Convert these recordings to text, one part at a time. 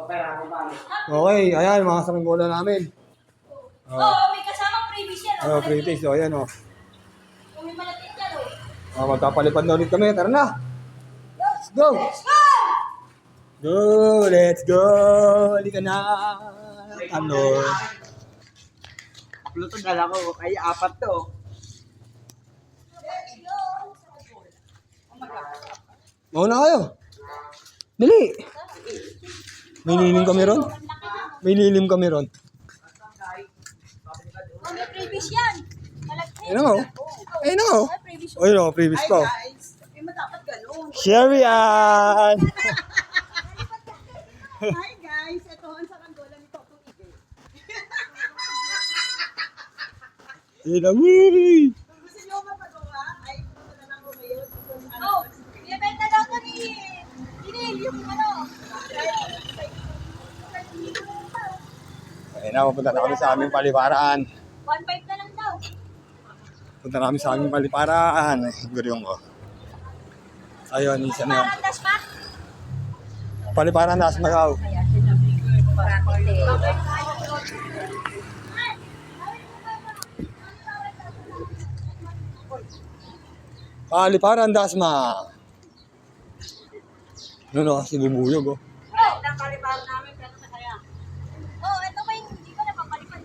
Okay, ayan, mga saranggola namin. Oo, may kasama previous yan. Oh, previous. So, ayan, oh. Kung may malapit yan, Magpapalipad na ulit kami. Tara na. Let's go. Let's go! Go, let's go. Halika na. Ano? Tatlo to, dala ko. Ay, apat to. Mauna kayo. Dali. May lilim kami ron. May lilim kami ron. Oh, may previous yan. Malapit. Ayun ako. Ayun ako. Ay, previous. Ayun ako, previous pa. Guys, eh, dapat ganun. Share yan. Hi guys, ito ang saranggola ni Toto Ibe. Inawiri. Kung gusto nyo mapagawa, ay pumunta na lang ko ngayon. Oh, ibenta daw to ni Kinil, yung ano. Ayun na, pupunta na kami sa aming paliparaan. 1.5 na lang daw. Punta na kami sa aming paliparaan. Guryong ko. Ayun, isa na yun. Parang daspat. Paliparaan na sa Macau. Paliparan Dasma. Ano, si Bubuyog, oh. Ang kalibaran namin, pero masaya. Oh, ito ba yung hindi ko napapalipad?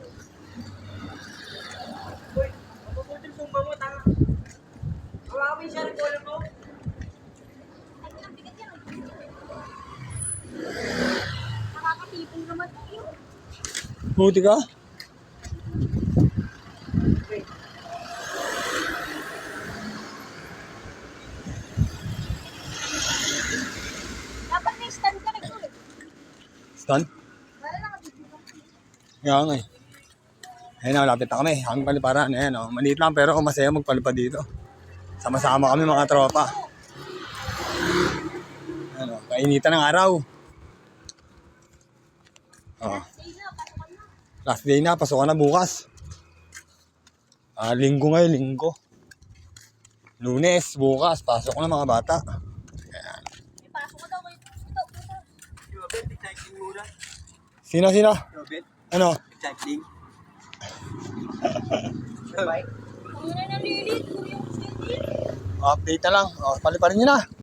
Uy, mabubutin sumba mo, tanga. Awawin siya ng gola mo. Ay, ang bigat yan. Nakakatipong naman tayo. Buti ka? Dapat may stand ka nito eh. Stand? Para nakatipong. Kaya nga eh. Ayun na, malapit na kami. Aming paliparaan. Ayan, oh. Maliit lang pero masaya magpalipad dito. Sama-sama kami mga tropa. Ano, kainitan ng araw. Oh. Last day na, pasukan na bukas. Linggo ngayon, linggo. Lunes, bukas, pasok na mga bata. Ayan. Ipasok ko daw kayo. Ito. Robert, exciting muna. Sino? Robert, Ano? exciting. Ang na nalilit. Yung Update na lang. Paliparin nyo na.